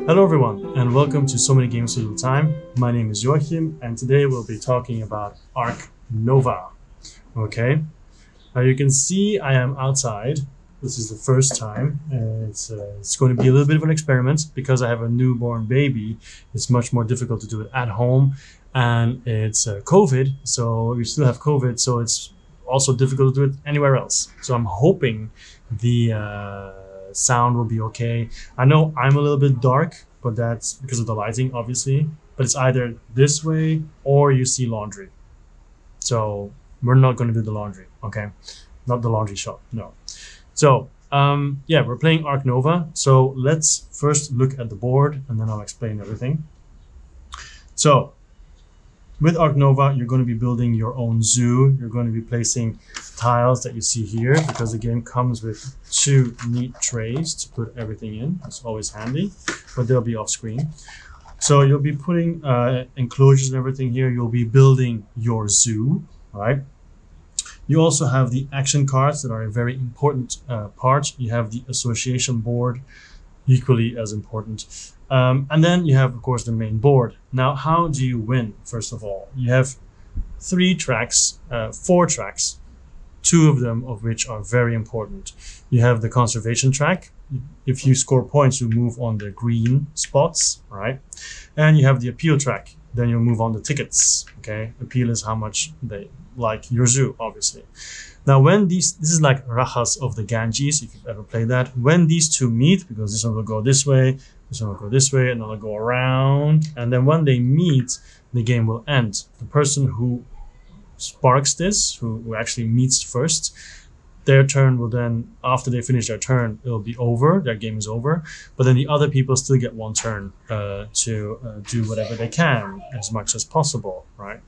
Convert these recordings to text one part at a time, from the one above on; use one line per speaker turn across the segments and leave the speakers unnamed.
Hello everyone, and welcome to So Many Games All the Time. My name is Joachim, and today we'll be talking about Ark Nova. Okay, now you can see I am outside. This is the first time. It's going to be a little bit of an experiment because I have a newborn baby. It's much more difficult to do it at home, and it's COVID, so we still have COVID, so it's also difficult to do it anywhere else. So I'm hoping the sound will be okay. I know I'm a little bit dark, but that's because of the lighting, obviously. But it's either this way or you see laundry. So we're not going to do the laundry, okay? Not the laundry shop, no. So yeah, we're playing Ark Nova. So let's first look at the board and then I'll explain everything. So with Ark Nova, you're going to be building your own zoo. You're going to be placing tiles that you see here because the game comes with 2 neat trays to put everything in. It's always handy, but they'll be off screen. So you'll be putting enclosures and everything here. You'll be building your zoo, right? You also have the action cards that are a very important part. You have the association board, equally as important. And then you have, of course, the main board. Now, how do you win? First of all, you have 4 tracks, 2 of them of which are very important. You have the conservation track. If you score points, you move on the green spots, right? And you have the appeal track. Then you'll move on the tickets, okay? Appeal is how much they like your zoo, obviously. Now, when this is like Rajas of the Ganges, if you've ever played that. When these 2 meet, because this one will go this way, this one will go this way, and then they'll go around. And then when they meet, the game will end. The person who sparks this, who actually meets first, their turn will then, after they finish their turn, it'll be over, their game is over. But then the other people still get 1 turn to do whatever they can, as much as possible, right?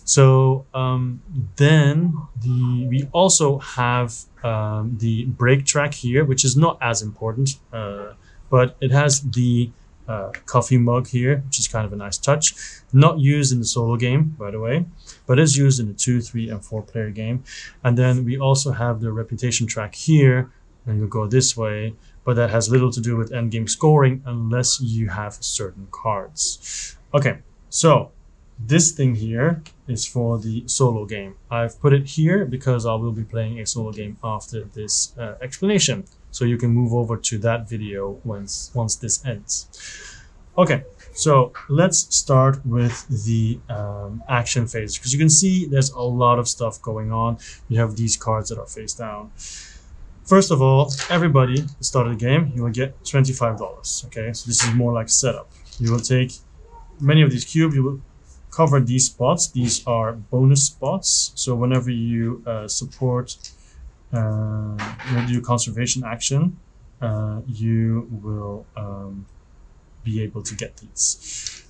So then we also have the break track here, which is not as important, but it has the coffee mug here, which is kind of a nice touch. Not used in the solo game, by the way, but is used in the 2, 3, and 4 player game. And then we also have the reputation track here, and you'll go this way, but that has little to do with endgame scoring unless you have certain cards. Okay, so this thing here is for the solo game. I've put it here because I will be playing a solo game after this explanation. So you can move over to that video once this ends. Okay, so let's start with the action phase, because you can see there's a lot of stuff going on. You have these cards that are face down. First of all, everybody at the start of the game, you will get $25. Okay, so this is more like setup. You will take many of these cubes, you will cover these spots. These are bonus spots. So whenever you support you do conservation action, you will be able to get these.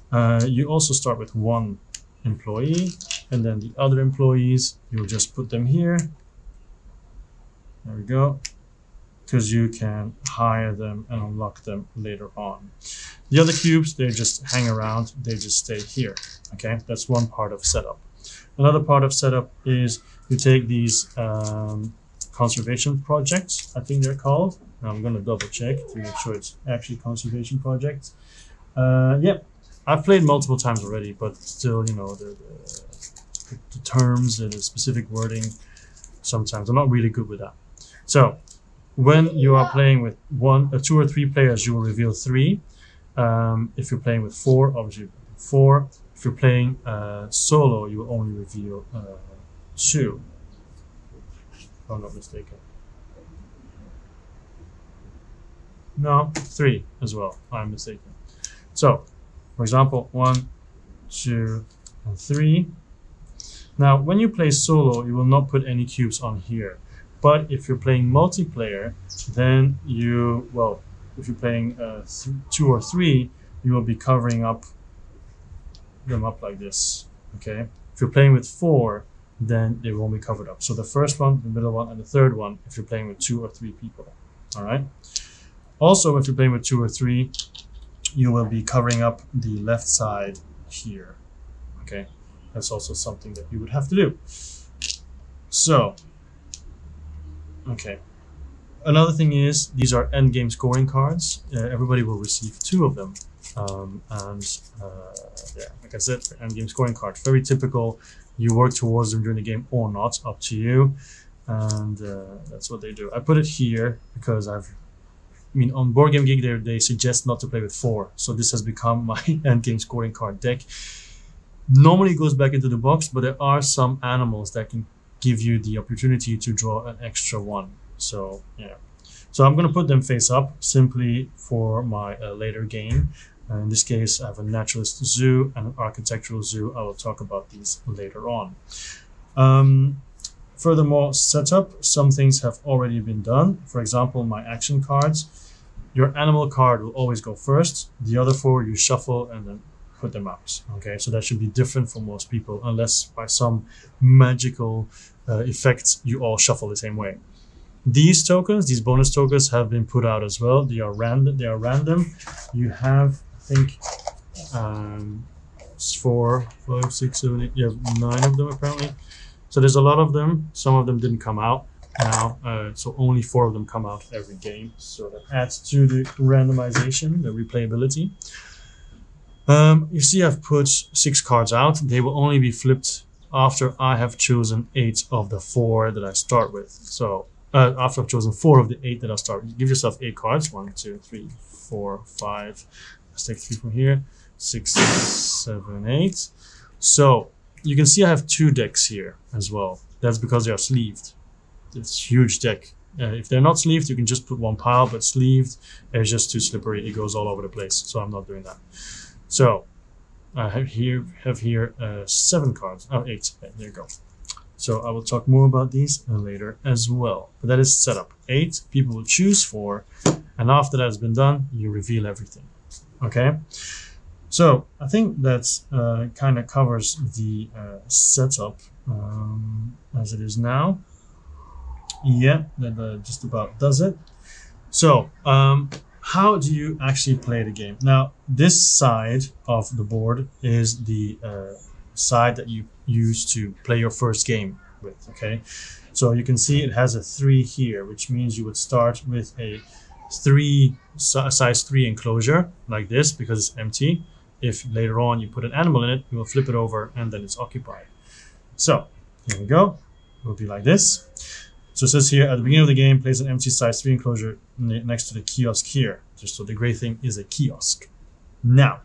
You also start with 1 employee, and then the other employees, you'll just put them here. There we go. Because you can hire them and unlock them later on. The other cubes, they just hang around, they just stay here. Okay, that's one part of setup. Another part of setup is you take these conservation projects, I think they're called. Now I'm going to double check to make sure it's actually conservation projects. Yeah, I've played multiple times already, but still, you know, the terms and the specific wording, sometimes I'm not really good with that. So when you are playing with 2 or 3 players, you will reveal 3. If you're playing with 4, obviously 4. If you're playing solo, you will only reveal 2. If I'm not mistaken. No, 3 as well. I'm mistaken. So, for example, 1, 2, and 3. Now, when you play solo, you will not put any cubes on here. But if you're playing multiplayer, then if you're playing 2 or 3, you will be covering them up like this, okay? If you're playing with 4, then they won't be covered up. So the first one, the middle one, and the third one, if you're playing with 2 or 3 people, all right? Also, if you're playing with 2 or 3, you will be covering up the left side here, okay? That's also something that you would have to do. So, okay. Another thing is these are end game scoring cards. Everybody will receive 2 of them. Yeah, like I said, end game scoring cards. Very typical. You work towards them during the game or not, up to you. And that's what they do. I put it here because I mean, on Board Game Geek, they suggest not to play with 4. So this has become my end game scoring card deck. Normally it goes back into the box, but there are some animals that can give you the opportunity to draw an extra 1. So yeah. So I'm going to put them face up simply for my later game. In this case, I have a naturalist zoo and an architectural zoo. I will talk about these later on. Furthermore, setup, some things have already been done. For example, my action cards. Your animal card will always go first. The other 4 you shuffle and then put them out. Okay, so that should be different for most people, unless by some magical effect you all shuffle the same way. These tokens, these bonus tokens, have been put out as well. They are random. You have, I think, 4, 5, 6, 7, 8. You have 9 of them apparently. So there's a lot of them. Some of them didn't come out now, so only 4 of them come out every game. So that adds to the randomization, the replayability. You see, I've put 6 cards out. They will only be flipped after I have chosen 8 of the 4 that I start with. So after I've chosen 4 of the 8 that I start with, give yourself 8 cards. 1, 2, 3, 4, 5. Let's take 3 from here. 6, 7, 8. So you can see I have 2 decks here as well. That's because they are sleeved. It's a huge deck. If they're not sleeved, you can just put 1 pile, but sleeved, it's just too slippery. It goes all over the place, so I'm not doing that. So I have here 7 cards. Oh, 8. Okay, there you go. So I will talk more about these later as well. But that is setup. 8 people will choose 4, and after that has been done, you reveal everything. Okay. So I think that kind of covers the setup as it is now. Yeah, that just about does it. So how do you actually play the game? Now, this side of the board is the side that you use to play your first game with. Okay, so you can see it has a 3 here, which means you would start with a size 3 enclosure like this because it's empty. If later on you put an animal in it, you will flip it over and then it's occupied. So here we go. It will be like this. So it says here at the beginning of the game, place an empty size 3 enclosure next to the kiosk here. Just so the gray thing is a kiosk. Now,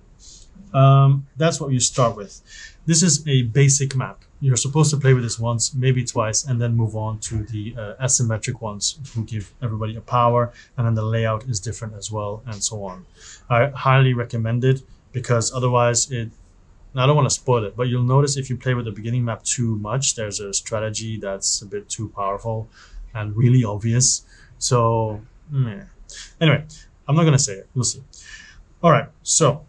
that's what you start with. This is a basic map. You're supposed to play with this once, maybe twice, and then move on to the asymmetric ones who give everybody a power, and then the layout is different as well, and so on. I highly recommend it because otherwise I don't want to spoil it, but you'll notice if you play with the beginning map too much, there's a strategy that's a bit too powerful and really obvious. So, anyway, I'm not going to say it. You'll see. All right, so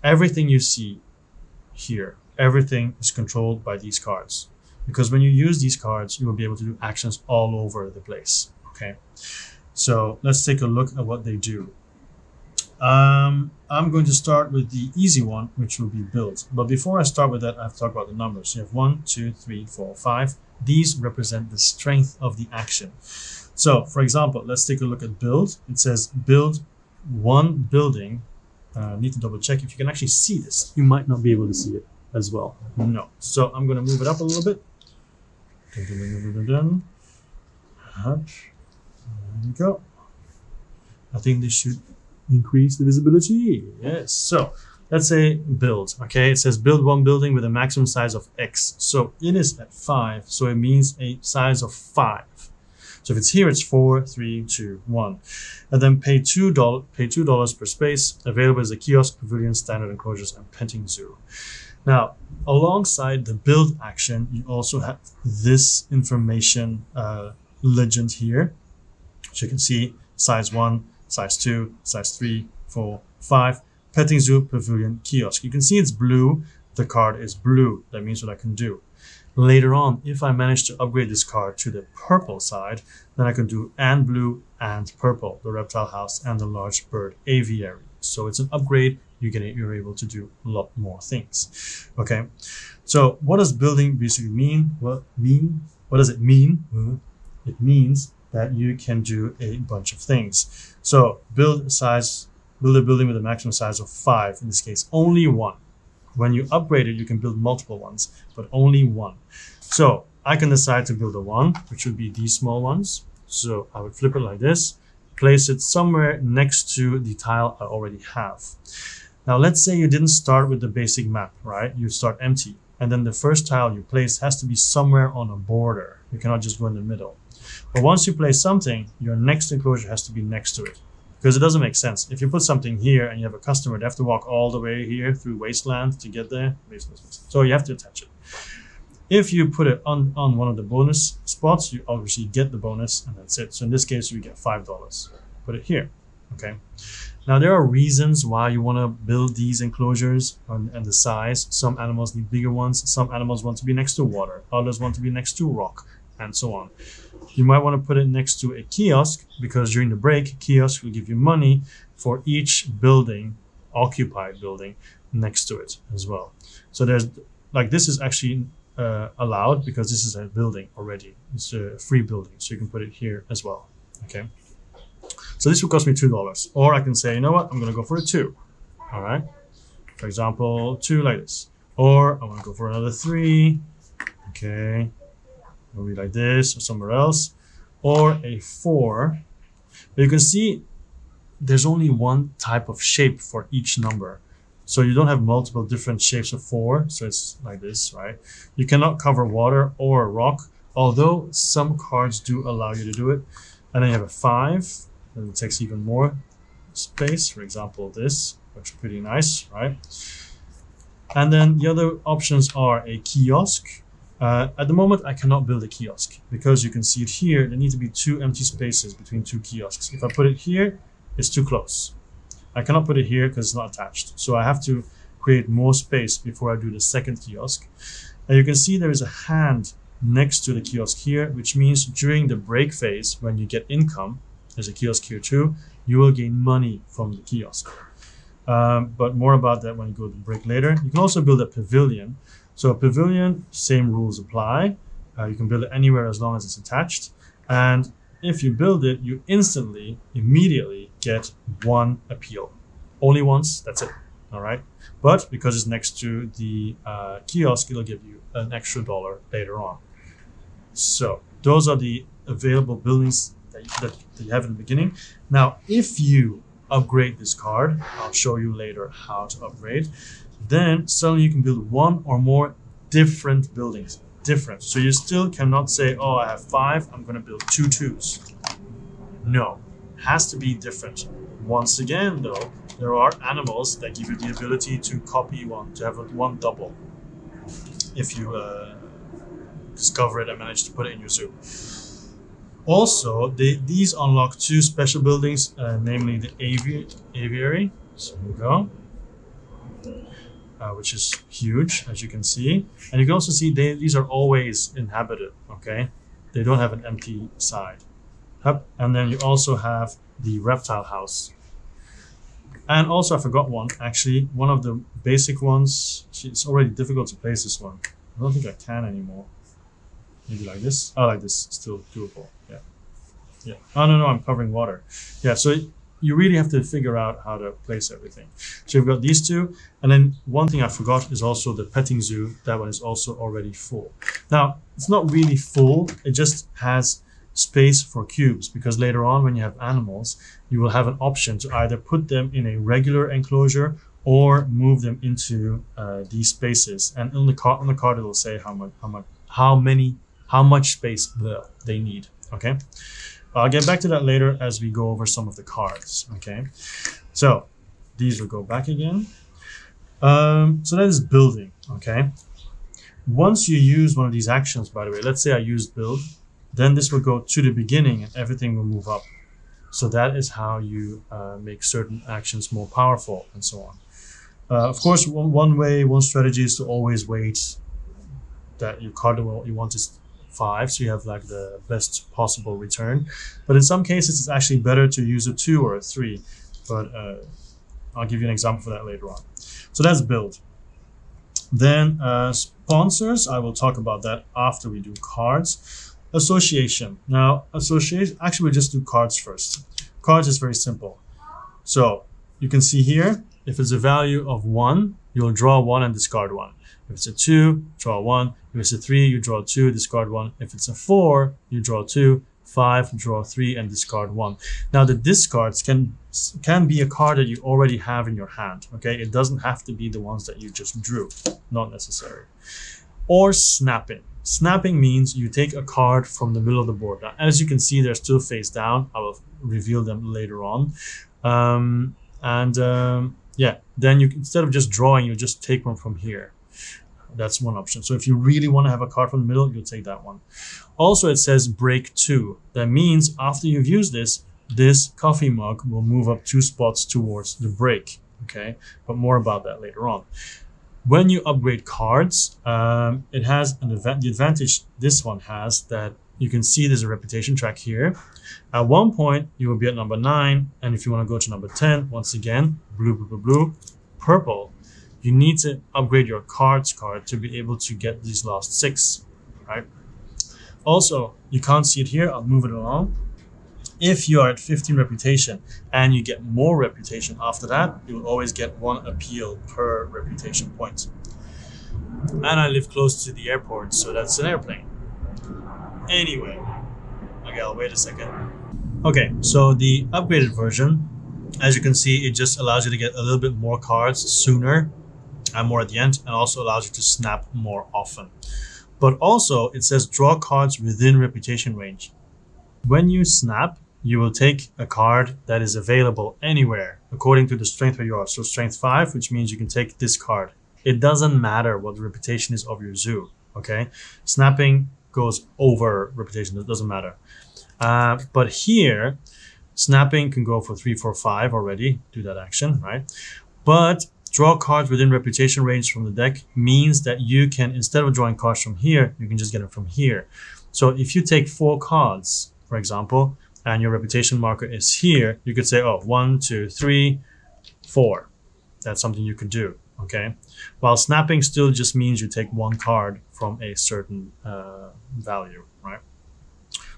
everything you see here, everything is controlled by these cards. Because when you use these cards, you will be able to do actions all over the place. Okay, so let's take a look at what they do. I'm going to start with the easy one, which will be build. But before I start with that, I have to talk about the numbers. You have 1, 2, 3, 4, 5. These represent the strength of the action. So, for example, let's take a look at build. It says build 1 building. Need to double check if you can actually see this. You might not be able to see it as well. No. So I'm going to move it up a little bit. There you go. I think this should increase the visibility. Yes. So let's say build. Okay. It says build 1 building with a maximum size of X. So it is at 5. So it means a size of 5. So if it's here, it's 4, 3, 2, 1. And then pay $2 per space. Available as a kiosk, pavilion, standard enclosures, and petting zoo. Now, alongside the build action, you also have this information legend here. So you can see size 1, size 2, size 3, 4, 5, petting zoo, pavilion, kiosk. You can see it's blue. The card is blue. That means what I can do. Later on, if I manage to upgrade this card to the purple side, then I can do and blue and purple, the reptile house and the large bird aviary. So it's an upgrade. You're able to do a lot more things. Okay. So what does building basically mean? What does it mean? it means that you can do a bunch of things. So build a building with a maximum size of 5, in this case, only 1. When you upgrade it, you can build multiple ones, but only 1. So I can decide to build a 1, which would be these small ones. So I would flip it like this, place it somewhere next to the tile I already have. Now let's say you didn't start with the basic map, right? You start empty, and then the first tile you place has to be somewhere on a border. You cannot just go in the middle. But once you place something, your next enclosure has to be next to it, because it doesn't make sense. If you put something here and you have a customer, they have to walk all the way here through wasteland to get there. So you have to attach it. If you put it on one of the bonus spots, you obviously get the bonus, and that's it. So in this case, you get $5. Put it here, okay? Now there are reasons why you want to build these enclosures and the size. Some animals need bigger ones. Some animals want to be next to water. Others want to be next to rock, and so on. You might want to put it next to a kiosk, because during the break, kiosk will give you money for each building, occupied building, next to it as well. So there's, like, this is actually allowed because this is a building already. It's a free building, so you can put it here as well, okay? So this will cost me $2, or I can say, you know what, I'm gonna go for a 2, all right? For example, 2 like this, or I wanna go for another 3, okay? Maybe like this or somewhere else, or a 4. But you can see there's only one type of shape for each number. So you don't have multiple different shapes of 4. So it's like this, right? You cannot cover water or rock, although some cards do allow you to do it. And then you have a 5, and it takes even more space. For example, this, which is pretty nice, right? And then the other options are a kiosk. At the moment, I cannot build a kiosk because you can see it here. There need to be 2 empty spaces between 2 kiosks. If I put it here, it's too close. I cannot put it here because it's not attached. So I have to create more space before I do the second kiosk. And you can see there is a hand next to the kiosk here, which means during the break phase, when you get income, there's a kiosk here too, you will gain money from the kiosk. But more about that when you go to the break later. You can also build a pavilion. So a pavilion, same rules apply. You can build it anywhere as long as it's attached. And if you build it, you immediately get 1 appeal. Only once, that's it, all right? But because it's next to the kiosk, it'll give you an extra $1 later on. So those are the available buildings that you have in the beginning. Now, if you upgrade this card, I'll show you later how to upgrade, then suddenly you can build 1 or more different buildings. So you still cannot say, oh, I have 5, I'm going to build 2 2s. No, it has to be different. Once again, though, there are animals that give you the ability to copy one, to have 1 double, if you discover it and manage to put it in your zoo. Also, these unlock 2 special buildings, namely the aviary. So here we go. Which is huge, as you can see. And you can also see these are always inhabited, okay? They don't have an empty side. Yep. And then you also have the reptile house. And also I forgot one, actually. One of the basic ones, it's already difficult to place this one. I don't think I can anymore. Maybe like this. Oh, like this, still doable, yeah. Yeah. Oh, no, I'm covering water. Yeah, so you really have to figure out how to place everything. So you've got these 2. And then one thing I forgot is also the petting zoo. That one is also already full. Now, it's not really full. It just has space for cubes, because later on when you have animals, you will have an option to either put them in a regular enclosure or move them into these spaces. And on the card, it will say how much space they need, okay? I'll get back to that later as we go over some of the cards, okay? So these will go back again. So that is building, okay? Once you use one of these actions, by the way, let's say I used build, then this will go to the beginning and everything will move up. So that is how you make certain actions more powerful and so on. Of course, one strategy is to always wait that your card you want is 5, so you have like the best possible return. But in some cases, it's actually better to use a 2 or a 3. But I'll give you an example for that later on. So that's build. Then sponsors, I will talk about that after we do cards. Association. Now, association, actually we'll just do cards first. Cards is very simple. So you can see here, if it's a value of 1, you'll draw 1 and discard 1. If it's a 2, draw 1. If it's a 3, you draw 2, discard 1. If it's a 4, you draw 2. 5, draw 3, and discard 1. Now the discards can be a card that you already have in your hand. Okay, it doesn't have to be the ones that you just drew, not necessary. Or snapping. Snapping means you take a card from the middle of the board. Now, as you can see, they're still face down. I will reveal them later on. Yeah, then you, instead of just drawing, you just take one from here. That's one option. So if you really want to have a card from the middle, you'll take that one. Also, it says break 2. That means after you've used this coffee mug will move up 2 spots towards the break. Okay, but more about that later on. When you upgrade cards, it has the advantage this one has, that you can see there's a reputation track here. At one point, you will be at number 9, and if you want to go to number 10, once again, blue, blue, blue, blue, purple. You need to upgrade your cards card to be able to get these last 6, right? Also, you can't see it here. I'll move it along. If you are at 15 reputation and you get more reputation after that, you will always get 1 appeal per reputation point. And I live close to the airport, so that's an airplane. Anyway, okay, I'll wait a second. Okay, so the upgraded version, as you can see, it just allows you to get a little bit more cards sooner and more at the end, and also allows you to snap more often. But also it says draw cards within reputation range. When you snap, you will take a card that is available anywhere according to the strength where you are. So strength 5, which means you can take this card. It doesn't matter what the reputation is of your zoo. Okay, snapping goes over reputation, it doesn't matter. But here, snapping can go for 3, 4, 5 already, do that action, right? But draw cards within reputation range from the deck means that you can, instead of drawing cards from here, you can just get them from here. So if you take 4 cards, for example, and your reputation marker is here, you could say, oh, 1, 2, 3, 4. That's something you could do, okay? While snapping still just means you take 1 card from a certain value, right?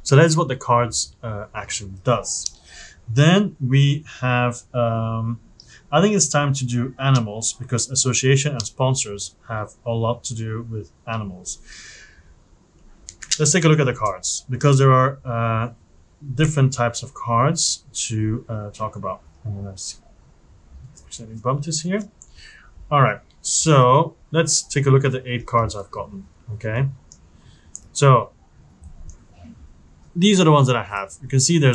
So that is what the cards action does. Then we have, I think it's time to do animals, because association and sponsors have a lot to do with animals. Let's take a look at the cards, because there are different types of cards to talk about. And let's bump this here. All right, so let's take a look at the 8 cards I've gotten, okay? So these are the ones that I have. You can see I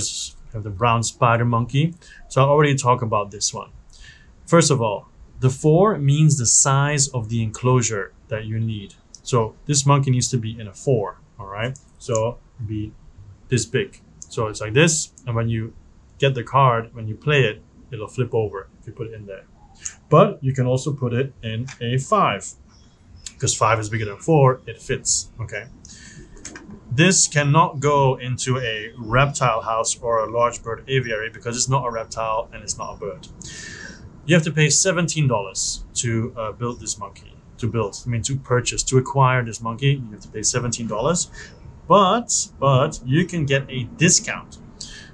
have the brown spider monkey. So I already talked about this one. First of all, the 4 means the size of the enclosure that you need. So this monkey needs to be in a 4, all right? So be this big. So it's like this, and when you get the card, when you play it, it'll flip over if you put it in there. But you can also put it in a 5, because 5 is bigger than 4, it fits, okay? This cannot go into a reptile house or a large bird aviary because it's not a reptile and it's not a bird. You have to pay $17 to build this monkey. To acquire this monkey, you have to pay $17. But you can get a discount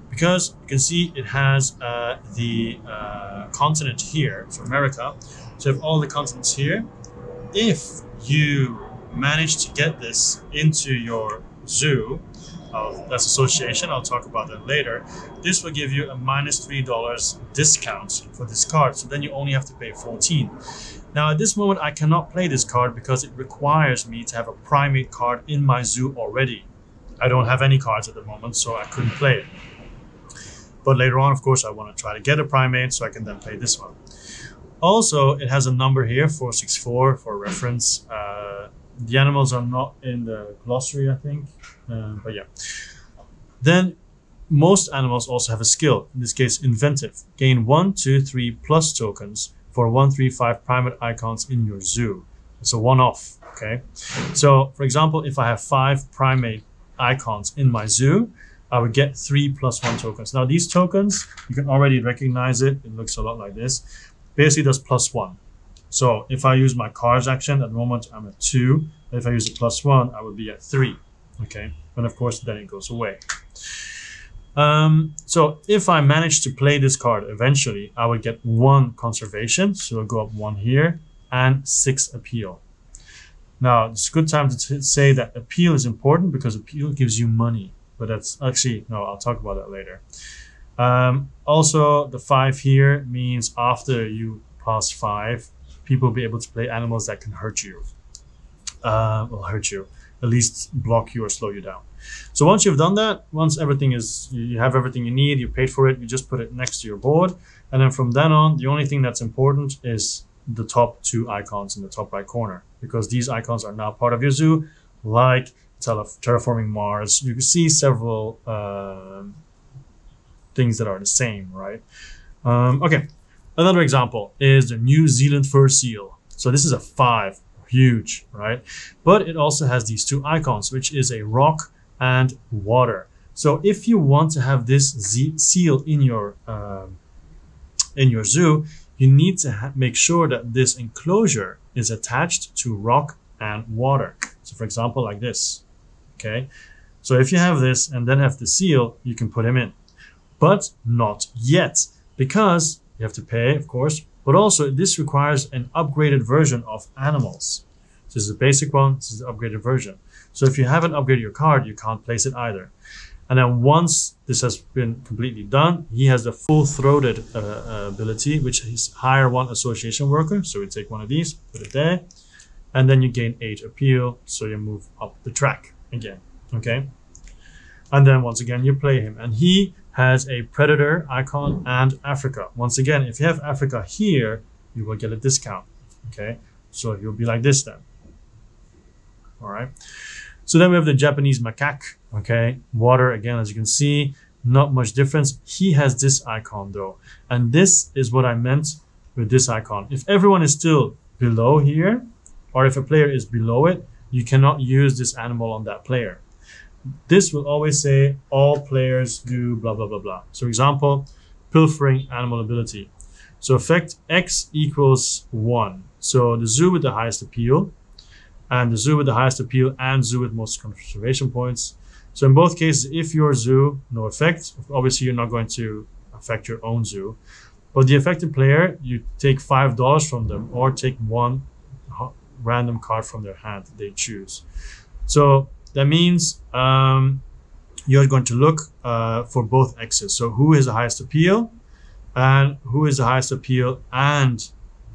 because you can see it has the continent here, so America. So you have all the continents here. If you manage to get this into your zoo, that's association, I'll talk about that later, this will give you a -$3 discount for this card. So then you only have to pay $14. Now at this moment I cannot play this card because it requires me to have a primate card in my zoo already. I don't have any cards at the moment, so I couldn't play it. But later on, of course, I want to try to get a primate so I can then play this one. Also, it has a number here, 464, for reference. The animals are not in the glossary, I think, but yeah. Then most animals also have a skill, in this case inventive. Gain 1, 2, 3 plus tokens for 1, 3, 5 primate icons in your zoo. It's a one-off, okay? So for example, if I have 5 primate icons in my zoo, I would get 3 plus 1 tokens. Now these tokens, you can already recognize it. It looks a lot like this. Basically does +1. So if I use my cards action, at the moment I'm at 2. If I use a +1, I would be at 3. Okay, and of course then it goes away. So if I manage to play this card eventually, I would get 1 conservation, so it'll go up 1 here, and 6 appeal. Now it's a good time to say that appeal is important because appeal gives you money, but that's actually, no, I'll talk about that later. Also the 5 here means after you pass 5, people will be able to play animals that can hurt you. At least block you or slow you down. So once you've done that, once everything is, you have everything you need, you paid for it, you just put it next to your board. And then from then on, the only thing that's important is the top 2 icons in the top right corner, because these icons are now part of your zoo, like terraforming Mars. You can see several things that are the same, right? Okay, another example is the New Zealand fur seal. So this is a 5. Huge, right? But it also has these 2 icons, which is a rock and water. So if you want to have this seal in your zoo, you need to make sure that this enclosure is attached to rock and water. So for example, like this. Okay, so if you have this and then have the seal, you can put him in, but not yet, because you have to pay, of course. But also this requires an upgraded version of animals. This is the basic one, this is the upgraded version. So if you haven't upgraded your card, you can't place it either. And then once this has been completely done, he has the full-throated ability, which is hire 1 association worker. So we take one of these, put it there, and then you gain 8 appeal, so you move up the track again, okay? And then once again, you play him, and he has a predator icon and Africa. Once again, if you have Africa here, you will get a discount, okay? So you'll be like this then, all right? So then we have the Japanese macaque, okay? Water, again, as you can see, not much difference. He has this icon though, and this is what I meant with this icon. If everyone is still below here, or if a player is below it, you cannot use this animal on that player. This will always say all players do blah, blah, blah, blah. So example, pilfering animal ability. So effect X equals 1. So the zoo with the highest appeal, and the zoo with the highest appeal, and zoo with most conservation points. So in both cases, if your zoo, no effect, obviously you're not going to affect your own zoo. But the affected player, you take $5 from them, or take 1 random card from their hand that they choose. So that means you're going to look for both X's. So who is the highest appeal, and who is the highest appeal and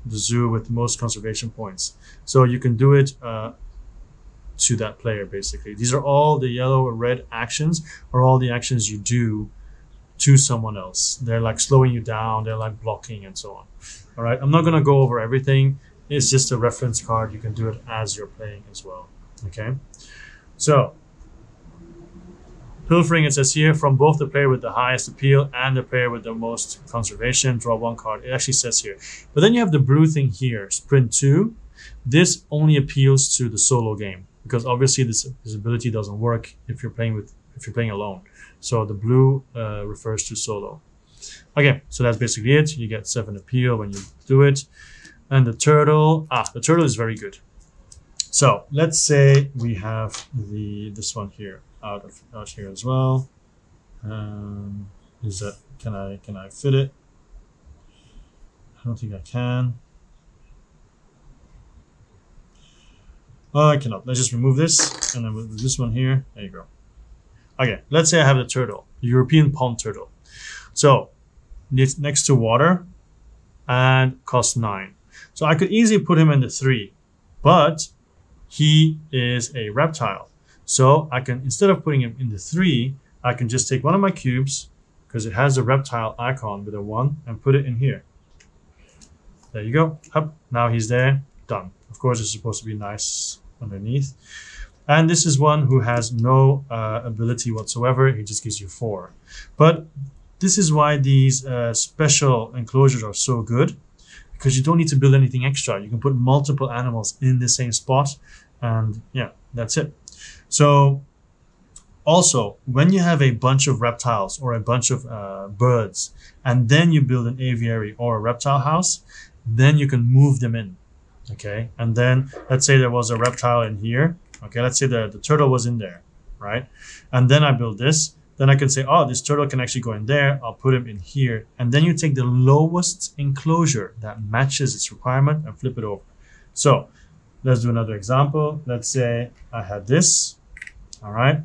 the zoo with the most conservation points. So you can do it to that player, basically. These are all the yellow or red actions, or all the actions you do to someone else. They're like slowing you down, they're like blocking and so on. All right, I'm not gonna go over everything. It's just a reference card. You can do it as you're playing as well, okay? So, pilfering, it says here, from both the player with the highest appeal and the player with the most conservation, draw 1 card. It actually says here. But then you have the blue thing here, sprint 2. This only appeals to the solo game, because obviously this ability doesn't work if you're playing alone. So the blue refers to solo. Okay, so that's basically it. You get 7 appeal when you do it. And the turtle is very good. So let's say we have this one here out here as well. Is that, can I fit it? I don't think I can. Oh, I cannot. Let's just remove this, and then with this one here, there you go. Okay, let's say I have the turtle, European pond turtle. So it's next to water and costs 9. So I could easily put him in the 3, but he is a reptile. So I can, instead of putting him in the 3, I can just take one of my cubes, because it has a reptile icon with a 1, and put it in here. There you go. Up. Now he's there. Done. Of course, it's supposed to be nice underneath. And this is one who has no ability whatsoever. He just gives you 4. But this is why these special enclosures are so good, because you don't need to build anything extra. You can put multiple animals in the same spot, and yeah, that's it. So also, when you have a bunch of reptiles or a bunch of birds, and then you build an aviary or a reptile house, then you can move them in, okay? And then let's say there was a reptile in here. Okay, let's say the turtle was in there. right? And then I build this. Then I can say, oh, this turtle can actually go in there. I'll put him in here. And then you take the lowest enclosure that matches its requirement and flip it over. So let's do another example. Let's say I had this, all right?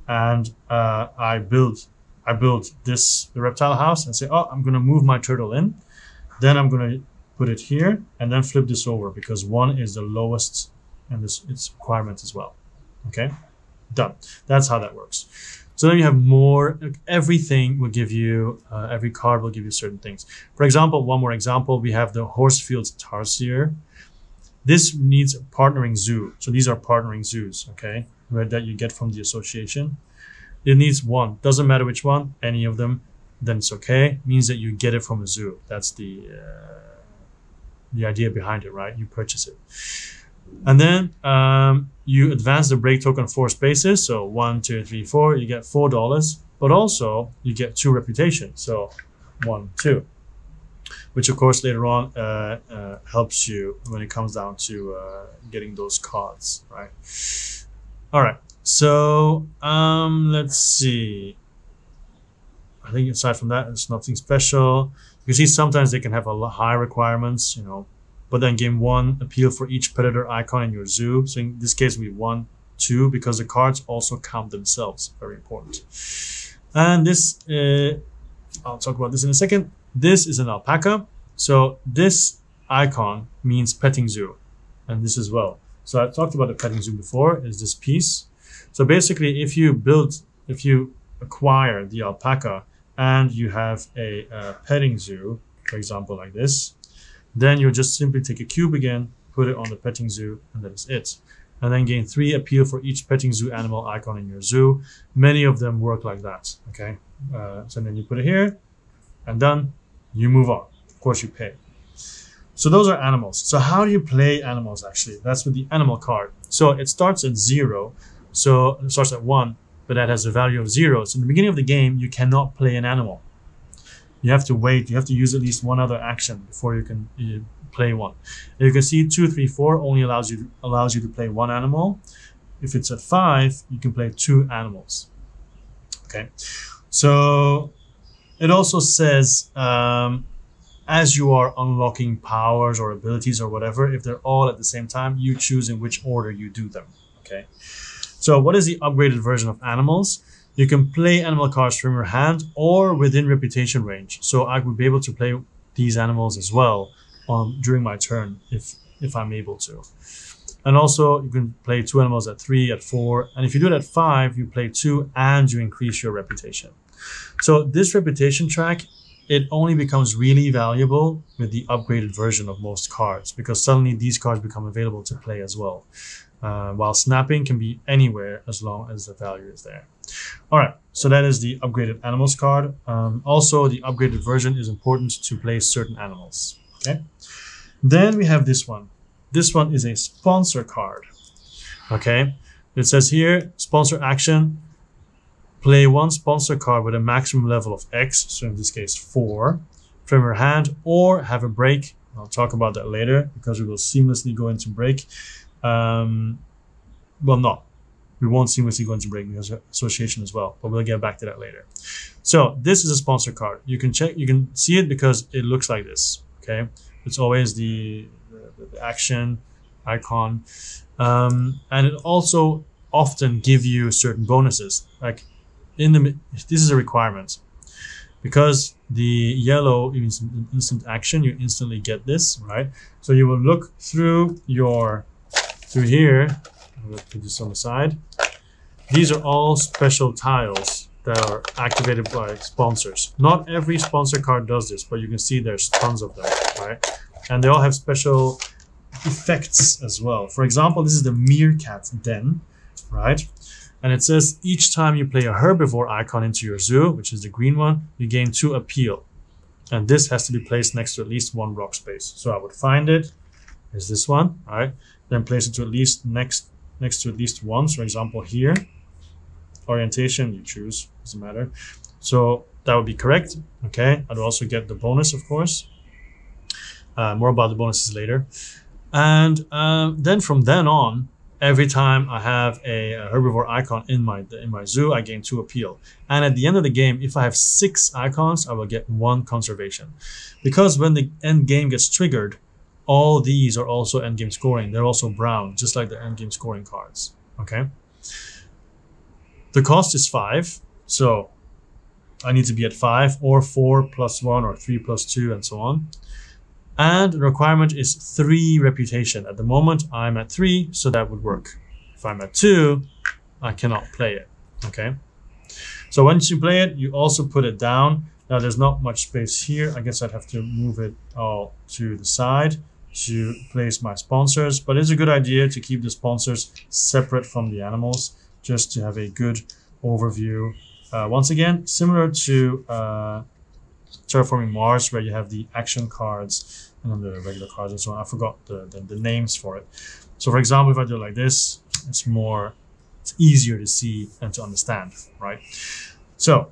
And I build the reptile house and say, oh, I'm going to move my turtle in. Then I'm going to put it here and then flip this over because 1 is the lowest and its requirement as well. Okay, done. That's how that works. So then you have more, everything will give you, every card will give you certain things. For example, one more example, we have the Horsfield Tarsier. This needs a partnering zoo. So these are partnering zoos, okay, right, that you get from the association. It needs 1, doesn't matter which one, any of them, then it's okay. It means that you get it from a zoo. That's the idea behind it, right? You purchase it. And then you advance the break token 4 spaces. So 1, 2, 3, 4, you get $4, but also you get 2 reputation. So 1, 2, which of course later on helps you when it comes down to getting those cards, right? All right. So let's see. I think aside from that, it's nothing special. You see sometimes they can have a lot high requirements, you know, but then game 1, appeal for each predator icon in your zoo. So in this case, we 1, 2, because the cards also count themselves. Very important. And this, I'll talk about this in a second. This is an alpaca. So this icon means petting zoo, and this as well. So I talked about the petting zoo before, is this piece. So basically, if you acquire the alpaca and you have a petting zoo, for example, like this, then you'll just simply take a cube again, put it on the petting zoo, and that is it. And then gain 3 appeal for each petting zoo animal icon in your zoo. Many of them work like that, okay? So then you put it here, and done, you move on. Of course, you pay. So those are animals. So how do you play animals, actually? That's with the animal card. So it starts at 0. So it starts at 1, but that has a value of 0. So in the beginning of the game, you cannot play an animal. You have to wait. You have to use at least one other action before you can play one. You can see 2, 3, 4 only allows you to play 1 animal. If it's at 5, you can play 2 animals. Okay. So it also says as you are unlocking powers or abilities or whatever, if they're all at the same time, you choose in which order you do them. Okay. So what is the upgraded version of animals? You can play animal cards from your hand or within reputation range. So I would be able to play these animals as well during my turn if I'm able to. And also you can play 2 animals at 3, at 4. And if you do it at 5, you play 2 and you increase your reputation. So this reputation track, it only becomes really valuable with the upgraded version of most cards because suddenly these cards become available to play as well. While snapping can be anywhere as long as the value is there. All right, so that is the upgraded animals card. Also, the upgraded version is important to play certain animals. Okay. Then we have this one. This one is a sponsor card. Okay. It says here, sponsor action. Play 1 sponsor card with a maximum level of X, so in this case 4, from your hand, or have a break. I'll talk about that later because we will seamlessly go into break. Well, no, we won't seamlessly go into break because of association as well, but we'll get back to that later. So this is a sponsor card. You can check, you can see it because it looks like this. Okay, it's always the action icon, and it also often give you certain bonuses. Like this is a requirement because the yellow means instant action. You instantly get this, right? So you will look through here. I'm going to put this on the side. These are all special tiles that are activated by sponsors. Not every sponsor card does this, but you can see there's tons of them, right? And they all have special effects as well. For example, this is the Meerkat Den, right? And it says each time you play a herbivore icon into your zoo, which is the green one, you gain 2 appeal. And this has to be placed next to at least 1 rock space. So I would find it. There's this one, right? Then place it to at least next to at least 1. So for example, here, orientation, you choose, doesn't matter. So that would be correct. Okay. I'd also get the bonus, of course. More about the bonuses later. And then from then on, every time I have a herbivore icon in my zoo, I gain 2 appeal. And at the end of the game, if I have 6 icons, I will get 1 conservation. Because when the end game gets triggered, all these are also end game scoring. They're also brown, just like the end game scoring cards. Okay. The cost is 5, so I need to be at 5 or 4 plus 1 or 3 plus 2 and so on. And the requirement is 3 reputation. At the moment, I'm at 3, so that would work. If I'm at 2, I cannot play it, okay? So once you play it, you also put it down. Now there's not much space here. I guess I'd have to move it all to the side to place my sponsors, but it's a good idea to keep the sponsors separate from the animals, just to have a good overview. Once again, similar to Terraforming Mars, where you have the action cards and then the regular cards and so on. I forgot the names for it. So for example, if I do it like this, it's easier to see and to understand, right? So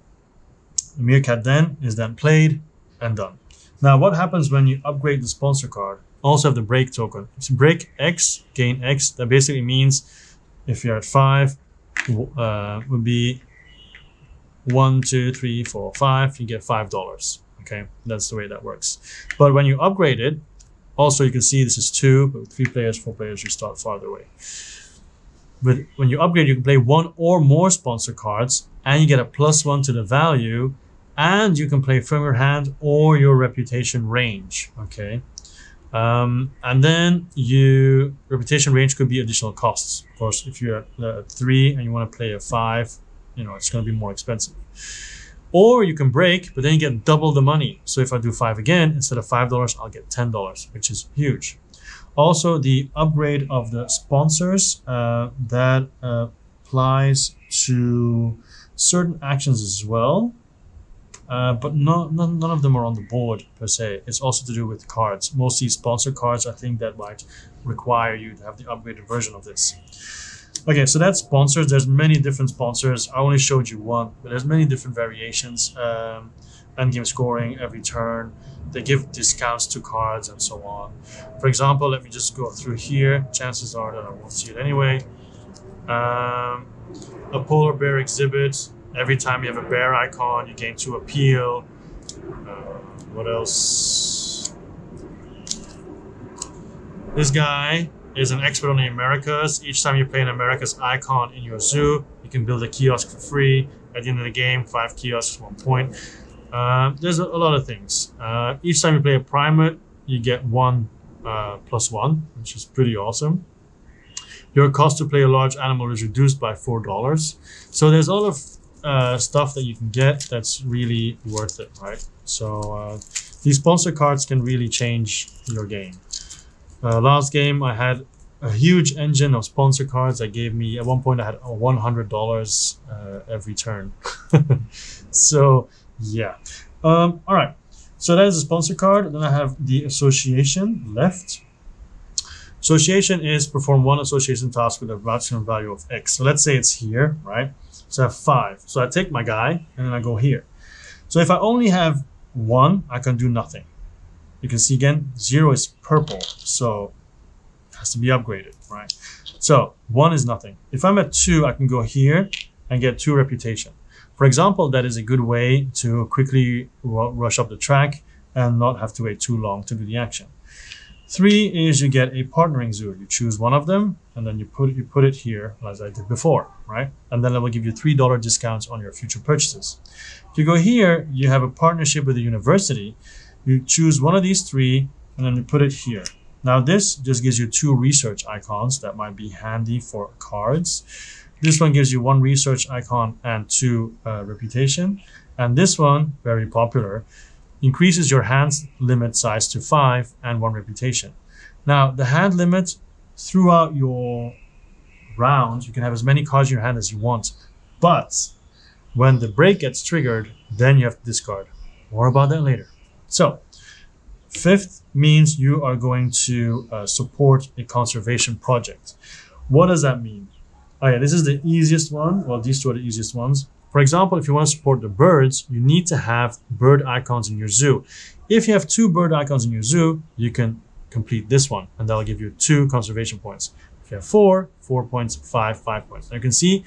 the meerkat then is then played and done. Now what happens when you upgrade the sponsor card? Also have the break token. It's break X, gain X. That basically means if you're at 5, would be 1, 2, 3, 4, 5, you get $5. Okay, that's the way that works. But when you upgrade it, also you can see this is 2, but with 3 players, 4 players, you start farther away. But when you upgrade, you can play 1 or more sponsor cards, and you get a +1 to the value, and you can play from your hand or your reputation range. Okay, and then reputation range could be additional costs. Of course, if you're at 3 and you want to play a 5, you know, it's going to be more expensive. Or you can break, but then you get double the money. So if I do 5 again, instead of $5, I'll get $10, which is huge. Also, the upgrade of the sponsors, that applies to certain actions as well. But none of them are on the board per se. It's also to do with cards. Mostly sponsor cards, I think that might require you to have the upgraded version of this. Okay, so that's sponsors. There's many different sponsors. I only showed you one, but there's many different variations. Endgame scoring every turn. They give discounts to cards and so on. For example, let me just go through here. Chances are that I won't see it anyway. A polar bear exhibit. Every time you have a bear icon, you gain 2 appeal. What else? This guy is an expert on the Americas. Each time you play an Americas icon in your zoo, you can build a kiosk for free. At the end of the game, 5 kiosks, 1 point. There's a lot of things. Each time you play a primate, you get 1 +1, which is pretty awesome. Your cost to play a large animal is reduced by $4. So there's a lot of stuff that you can get that's really worth it, right? So these sponsor cards can really change your game. Last game, I had a huge engine of sponsor cards that gave me, at one point I had $100 every turn. So yeah. All right, so that is a sponsor card. Then I have the association left. Association is perform 1 association task with a maximum value of X. So let's say it's here, right? So I have 5. So I take my guy and then I go here. So if I only have 1, I can do nothing. You can see again, 0 is purple, so it has to be upgraded, right? So 1 is nothing. If I'm at 2, I can go here and get 2 reputation. For example, that is a good way to quickly rush up the track and not have to wait too long to do the action. 3 is you get a partnering zoo. You choose one of them and then you put it here as I did before, right? And then it will give you $3 discounts on your future purchases. If you go here, you have a partnership with a university. You choose one of these 3 and then you put it here. Now this just gives you 2 research icons that might be handy for cards. This one gives you 1 research icon and 2 reputation. And this one, very popular, increases your hand limit size to 5 and 1 reputation. Now the hand limit, throughout your round, you can have as many cards in your hand as you want. But when the break gets triggered, then you have to discard. More about that later. So 5th means you are going to support a conservation project. What does that mean? Oh yeah, this is the easiest one. Well, these 2 are the easiest ones. For example, if you want to support the birds, you need to have bird icons in your zoo. If you have 2 bird icons in your zoo, you can complete this one, and that'll give you 2 conservation points. If you have 4, 4 points, 5, 5 points. Now you can see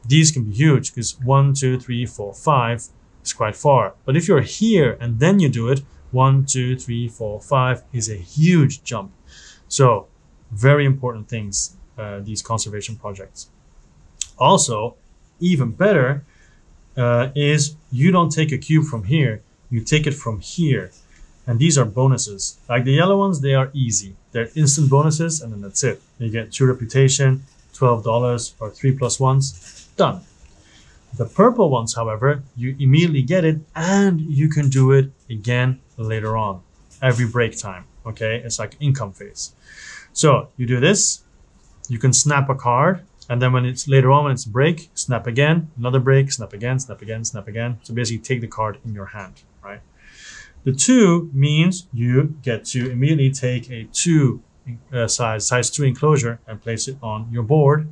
these can be huge because 1, 2, 3, 4, 5 is quite far. But if you're here and then you do it, 1, 2, 3, 4, 5 is a huge jump. So very important things, these conservation projects. Also, even better is you don't take a cube from here, you take it from here. And these are bonuses. Like the yellow ones, they are easy. They're instant bonuses, and then that's it. You get 2 reputation, $12, or 3 plus 1s, done. The purple ones, however, you immediately get it, and you can do it again later on, every break time, okay? It's like income phase. So you do this, you can snap a card, and then when it's later on, when it's a break, snap again, another break, snap again, snap again, snap again. So basically take the card in your hand, right? The 2 means you get to immediately take a 2 size 2 enclosure and place it on your board.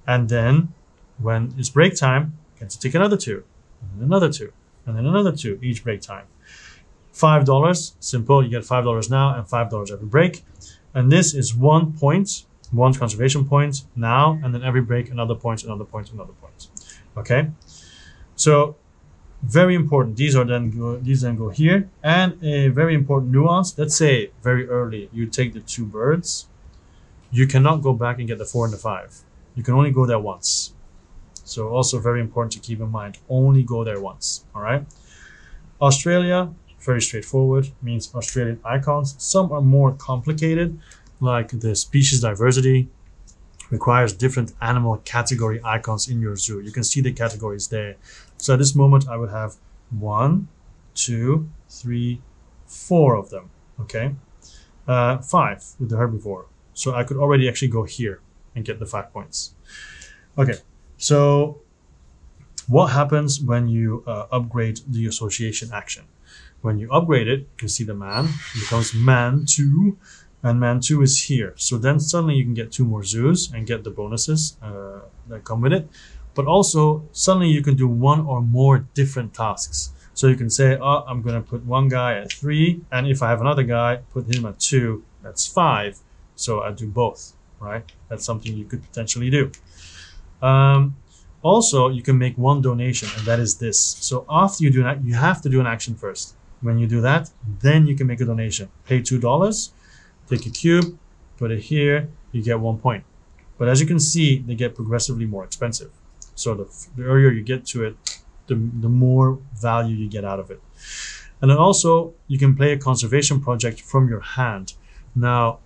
And then when it's break time, you get to take another 2, and then another 2, and then another 2 each break time. $5, simple, you get $5 now and $5 every break. And this is 1 point, 1 conservation point now, and then every break another point, another point, another point. Okay, so very important. These then go here. And a very important nuance. Let's say very early you take the 2 birds. You cannot go back and get the 4 and the 5. You can only go there once. So also very important to keep in mind. Only go there once. All right. Australia, very straightforward. Means Australian icons. Some are more complicated, like the species diversity requires different animal category icons in your zoo. You can see the categories there. So at this moment, I would have 1, 2, 3, 4 of them. Okay, 5 with the herbivore. So I could already actually go here and get the 5 points. Okay, so what happens when you upgrade the association action? When you upgrade it, you can see the man, it becomes man 2. And man 2 is here. So then suddenly you can get 2 more zoos and get the bonuses that come with it. But also suddenly you can do 1 or more different tasks. So you can say, oh, I'm going to put 1 guy at 3. And if I have another guy, put him at 2. That's 5. So I do both, right? That's something you could potentially do. Also, you can make 1 donation, and that is this. So after you do that, you have to do an action first. When you do that, then you can make a donation. Pay $2. Take a cube, put it here, you get 1 point. But as you can see, they get progressively more expensive. So the earlier you get to it, the more value you get out of it. And then also, you can play a conservation project from your hand. Now,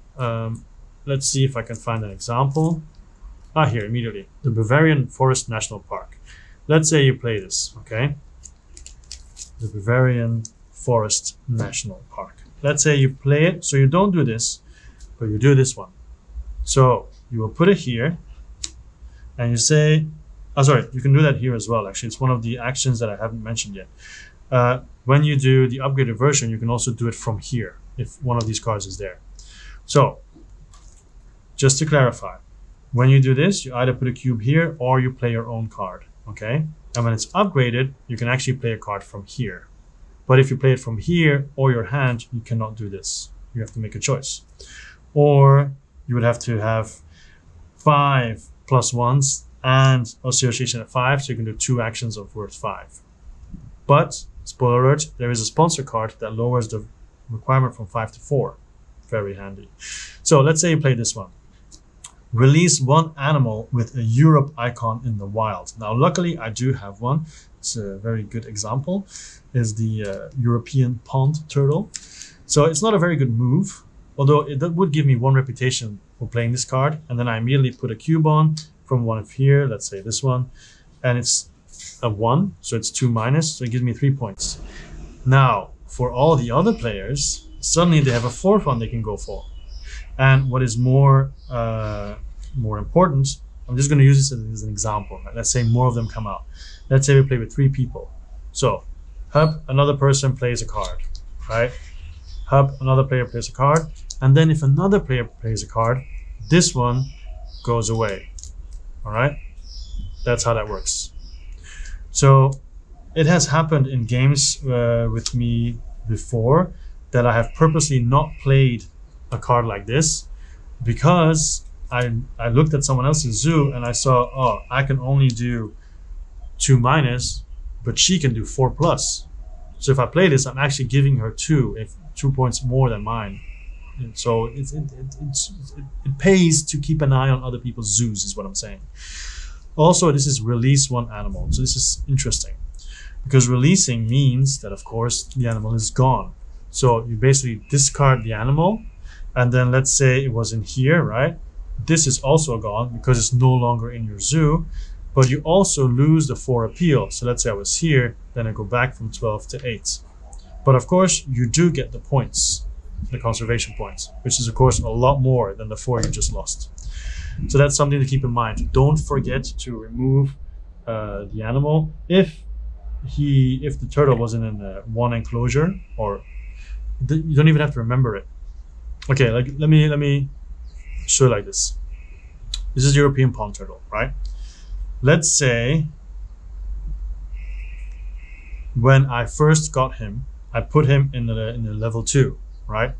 let's see if I can find an example. Here, immediately. The Bavarian Forest National Park. Let's say you play this, okay? The Bavarian Forest National Park. Let's say you play it, so you don't do this, but you do this one. So you will put it here, and you say, oh, sorry, you can do that here as well. Actually, it's one of the actions that I haven't mentioned yet. When you do the upgraded version, you can also do it from here, if one of these cards is there. So, just to clarify, when you do this, you either put a cube here, or you play your own card, okay? And when it's upgraded, you can actually play a card from here. But if you play it from here or your hand, you cannot do this. You have to make a choice. Or you would have to have 5 plus 1s and association at 5, so you can do 2 actions of worth 5. But, spoiler alert, there is a sponsor card that lowers the requirement from 5 to 4. Very handy. So let's say you play this one. Release 1 animal with a Europe icon in the wild. Now, luckily, I do have one. It's a very good example. Is the European pond turtle. So it's not a very good move, although that would give me 1 reputation for playing this card. And then I immediately put a cube on from one of here, let's say this one, and it's a 1, so it's 2 minus, so it gives me 3 points. Now, for all the other players, suddenly they have a 4th one they can go for. And what is more important, I'm just going to use this as an example. Right? Let's say more of them come out. Let's say we play with 3 people. So, hub, another person plays a card, right? Hub, another player plays a card. And then if another player plays a card, this one goes away, all right? That's how that works. So it has happened in games with me before that I have purposely not played a card like this because I looked at someone else's zoo and I saw, oh, I can only do 2-, but she can do 4+. So if I play this, I'm actually giving her 2 points more than mine. And so it pays to keep an eye on other people's zoos, is what I'm saying. Also, this is release one animal. So this is interesting because releasing means that, of course, the animal is gone. So you basically discard the animal, and then let's say it was in here, right? This is also gone because it's no longer in your zoo, but you also lose the 4 appeal. So let's say I was here, then I go back from 12 to 8. But of course, you do get the points, the conservation points, which is of course a lot more than the 4 you just lost. So that's something to keep in mind. Don't forget to remove the animal if the turtle wasn't in one enclosure, or you don't even have to remember it. Okay, like let me show you like this. This is European pond turtle, right? Let's say when I first got him, I put him in the level 2, right?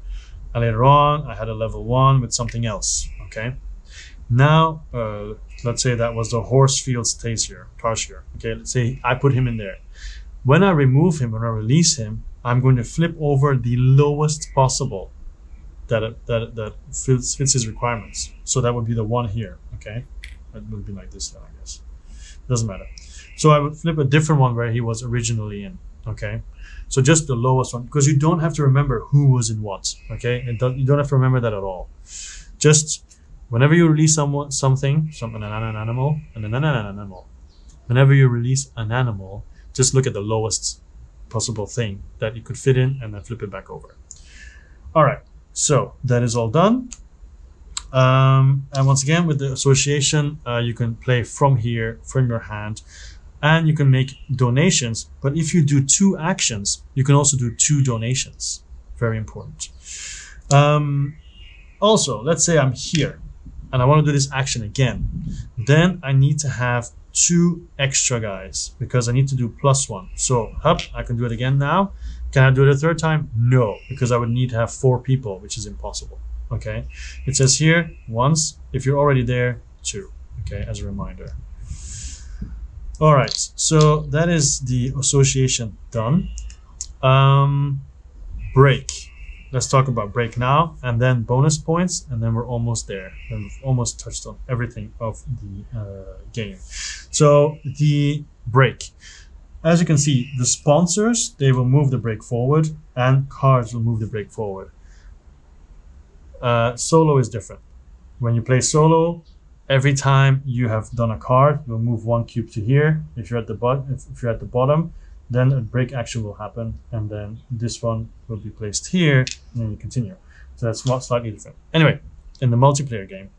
And later on, I had a level 1 with something else. Okay. Now, let's say that was the Horsfield Tarsier. Okay, let's say I put him in there. When I remove him, when I release him, I'm going to flip over the lowest possible that fits his requirements. So that would be the one here. Okay, it would be like this then, I guess. Doesn't matter. So I would flip a different one where he was originally in. Okay, so just the lowest one, because you don't have to remember who was in what. Okay, you don't have to remember that at all. Just whenever you release an animal, whenever you release an animal, just look at the lowest possible thing that you could fit in and then flip it back over. All right, so that is all done. And once again, with the association, you can play from here, from your hand, and you can make donations. But if you do 2 actions, you can also do 2 donations. Very important. Also, let's say I'm here and I want to do this action again. Then I need to have 2 extra guys because I need to do +1. So up, I can do it again now. Can I do it a 3rd time? No, because I would need to have 4 people, which is impossible. Okay, it says here once. If you're already there, 2. Okay, as a reminder. All right, so that is the association done. Break. Let's talk about break now, and then bonus points, and then we're almost there. And we've almost touched on everything of the game. So the break. As you can see, the sponsors, they will move the break forward, and cards will move the break forward. Solo is different. When you play solo, every time you have done a card, you'll move 1 cube to here. If you're at the bottom, then a break action will happen, and then this one will be placed here, and then you continue. So that's slightly different. Anyway, in the multiplayer game,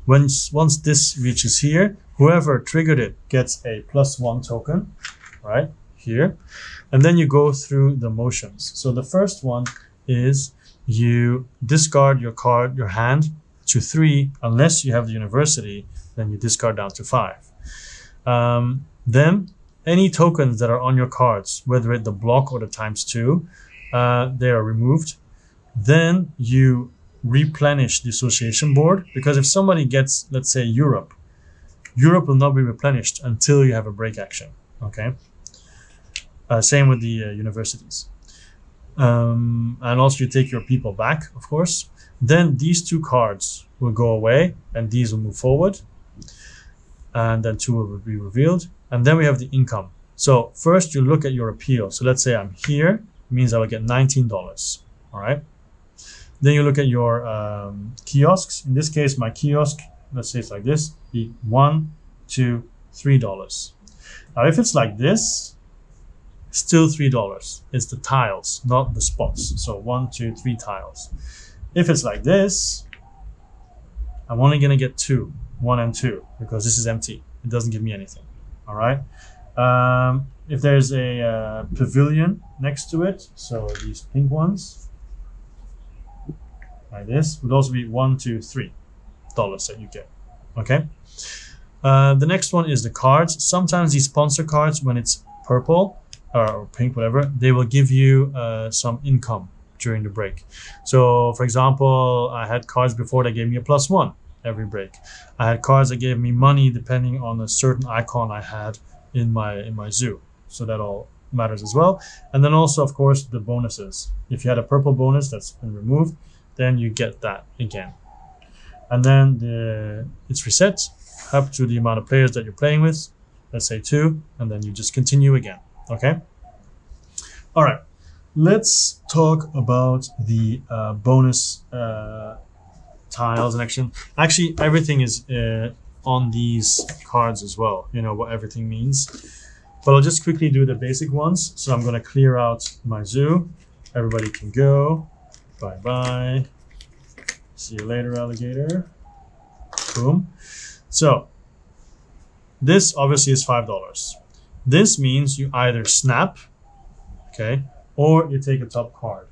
once this reaches here, whoever triggered it gets a +1 token, right here, and then you go through the motions. So the first one is you discard your hand to 3, unless you have the university, then you discard down to 5. Then any tokens that are on your cards, whether it's the block or the ×2, they are removed. Then you replenish the association board, because if somebody gets, let's say, Europe will not be replenished until you have a break action. Okay. Same with the universities. And also you take your people back, of course. Then these 2 cards will go away, and these will move forward. And then 2 will be revealed. And then we have the income. So first you look at your appeal. So let's say I'm here, it means I will get $19. All right. Then you look at your kiosks. In this case, my kiosk, let's say it's like this, be $1, $2, $3. Now, if it's like this, still $3. It's the tiles, not the spots. So 1, 2, 3 tiles. If it's like this, I'm only going to get 2, 1 and 2, because this is empty. It doesn't give me anything. All right. If there's a pavilion next to it, so these pink ones, like this, would also be $1, 2, $3 that you get. Okay. The next one is the cards. Sometimes these sponsor cards, when it's purple or pink, whatever, they will give you some income during the break. So, for example, I had cards before that gave me a +1. every break. I had cards that gave me money depending on a certain icon I had in my zoo. So that all matters as well. And then also, of course, the bonuses. If you had a purple bonus that's been removed, then you get that again. And then it's reset up to the amount of players that you're playing with. Let's say 2, and then you just continue again. Okay. All right. Let's talk about the bonus tiles and action. Actually, everything is on these cards as well. You know what everything means. But I'll just quickly do the basic ones. So I'm going to clear out my zoo. Everybody can go. Bye-bye. See you later, alligator. Boom. So this obviously is $5. This means you either snap, okay, or you take a top card.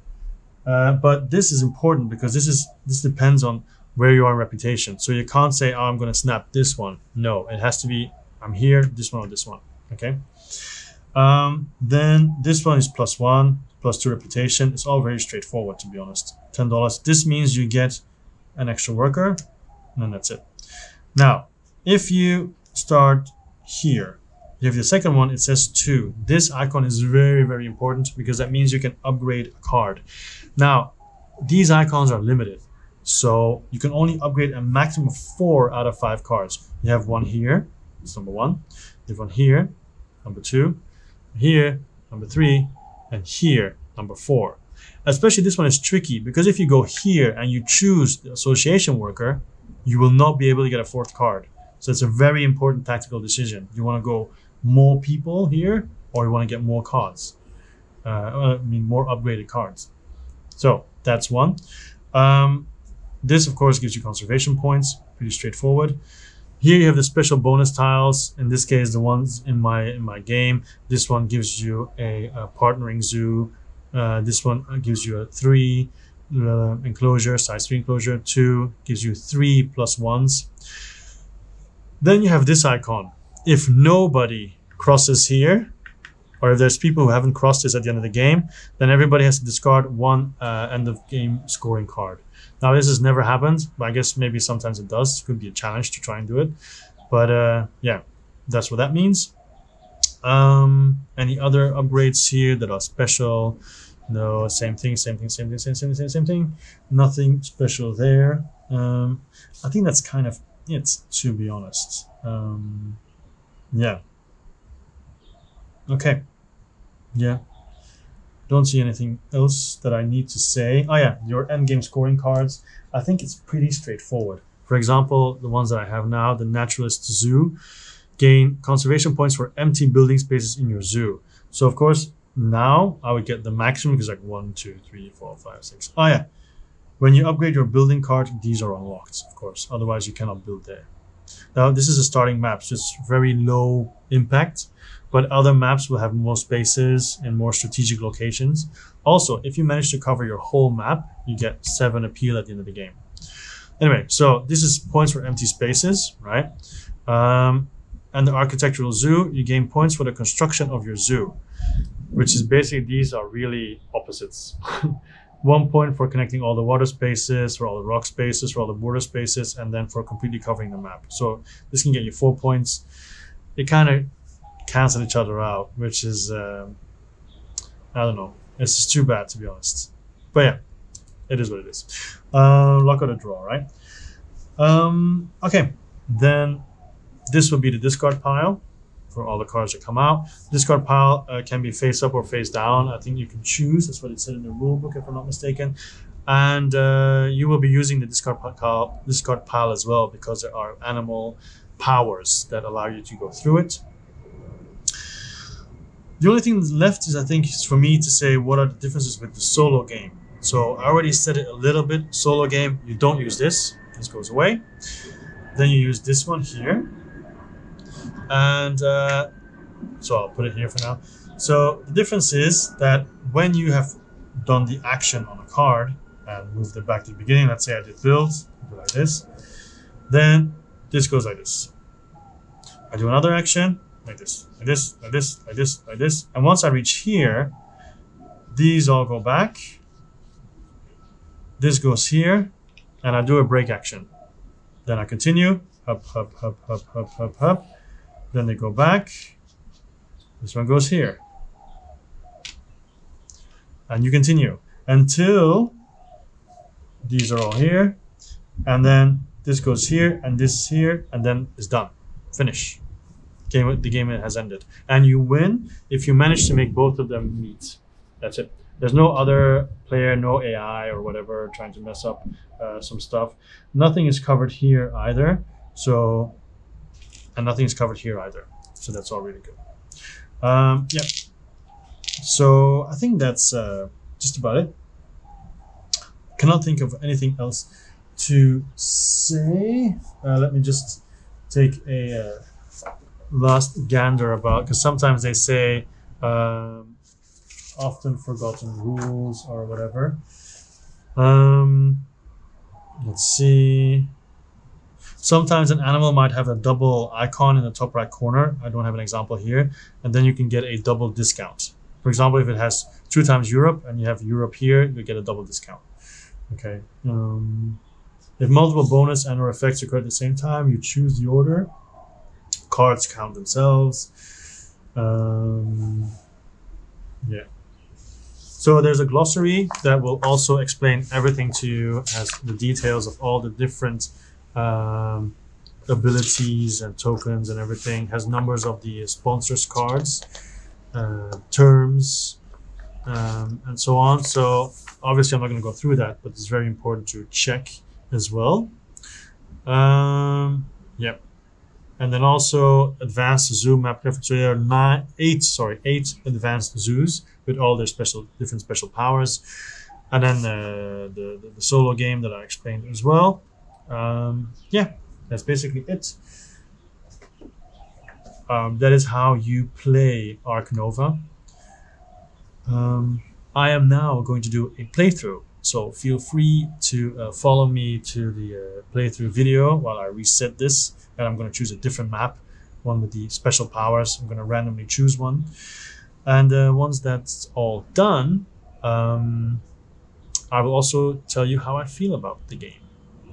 But this is important because this depends on where you are in reputation. So you can't say, oh, I'm going to snap this one. No, it has to be, I'm here, this one or this one. Okay. Then this one is +1, +2 reputation. It's all very straightforward, to be honest. $10. This means you get an extra worker, and then that's it. Now, if you start here, you have the second one, it says 2. This icon is very, very important because that means you can upgrade a card. Now, these icons are limited. So you can only upgrade a maximum of 4 out of 5 cards. You have one here, that's number 1. You have one here, number 2. Here, number 3. And here, number 4. Especially this one is tricky because if you go here and you choose the association worker, you will not be able to get a 4th card. So it's a very important tactical decision. You want to go more people here, or you want to get more cards. More upgraded cards. So that's one. This, of course, gives you conservation points. Pretty straightforward. Here you have the special bonus tiles. In this case, the ones in my game. This one gives you a partnering zoo. This one gives you a 3 enclosure, size 3 enclosure. 2 gives you 3 +1s. Then you have this icon. If nobody crosses here, or if there's people who haven't crossed this at the end of the game, then everybody has to discard 1 end of game scoring card. Now this has never happened, but I guess maybe sometimes it does. It could be a challenge to try and do it. But yeah, that's what that means. Any other upgrades here that are special? No, same thing. Nothing special there. I think that's kind of it, to be honest. Yeah. Okay. Yeah. Don't see anything else that I need to say. Oh yeah, your endgame scoring cards. I think it's pretty straightforward. For example, the ones that I have now, the Naturalist Zoo, gain conservation points for empty building spaces in your zoo. So of course, now I would get the maximum because like 1, 2, 3, 4, 5, 6. Oh yeah. When you upgrade your building card, these are unlocked, of course. Otherwise, you cannot build there. Now, this is a starting map, so it's very low impact, but other maps will have more spaces and more strategic locations. Also, if you manage to cover your whole map, you get 7 appeal at the end of the game. Anyway, so this is points for empty spaces, right? And the Architectural Zoo, you gain points for the construction of your zoo, which is basically, these are really opposites. 1 point for connecting all the water spaces, for all the rock spaces, for all the border spaces, and then for completely covering the map. So this can get you 4 points. They kind of cancel each other out, which is, I don't know. It's just too bad, to be honest. But yeah, it is what it is. Luck of the draw, right? Okay, then this will be the discard pile for all the cards that come out. Discard pile can be face up or face down. I think you can choose. That's what it said in the rule book, if I'm not mistaken. And you will be using the discard pile as well because there are animal powers that allow you to go through it. The only thing left is, I think, is for me to say what are the differences with the solo game. So I already said it a little bit. Solo game, you don't use this. This goes away. Then you use this one here. And so I'll put it here for now. So the difference is that when you have done the action on a card and moved it back to the beginning, let's say I did build, do like this, then this goes like this. I do another action, like this, like this, like this, like this, like this. And once I reach here, these all go back. This goes here, and I do a break action. Then I continue, up, up, up, up, up, up, up. Then they go back. This one goes here. And you continue until these are all here. And then this goes here, and this is here, and then it's done. Finish. The game has ended. And you win if you manage to make both of them meet. That's it. There's no other player, no AI or whatever trying to mess up some stuff. Nothing is covered here either. So, and nothing is covered here either. So that's all really good. Yeah. So I think that's just about it. Cannot think of anything else to say. Let me just take a last gander about, because sometimes they say often forgotten rules or whatever. Let's see. Sometimes an animal might have a double icon in the top right corner. I don't have an example here. And then you can get a double discount. For example, if it has 2 times Europe and you have Europe here, you get a double discount. Okay. If multiple bonus and or effects occur at the same time, you choose the order. Cards count themselves. Yeah. So there's a glossary that will also explain everything to you, has the details of all the different abilities and tokens and everything, has numbers of the sponsors cards, terms, and so on. So obviously I'm not going to go through that, but it's very important to check as well. Yeah. And then also advanced zoo map preference. So there are 8 advanced zoos with all their different special powers. And then the solo game that I explained as well. Yeah, that's basically it. That is how you play Ark Nova. I am now going to do a playthrough. So feel free to follow me to the playthrough video while I reset this. And I'm going to choose a different map, one with the special powers. I'm going to randomly choose one. And once that's all done, I will also tell you how I feel about the game.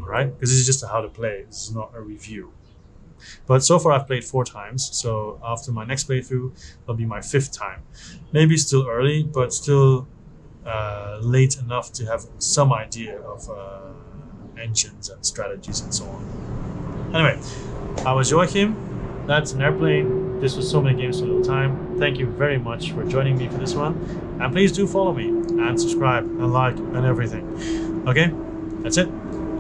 All right? Because this is just a how to play. This is not a review. But so far I've played 4 times. So after my next playthrough, it'll be my 5th time. Maybe still early, but still late enough to have some idea of engines and strategies and so on. Anyway, I was Joachim. That's an airplane. This was So Many Games for a Little Time. Thank you very much for joining me for this one. And please do follow me and subscribe and like and everything. Okay, that's it.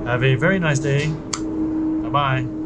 Have a very nice day. Bye-bye.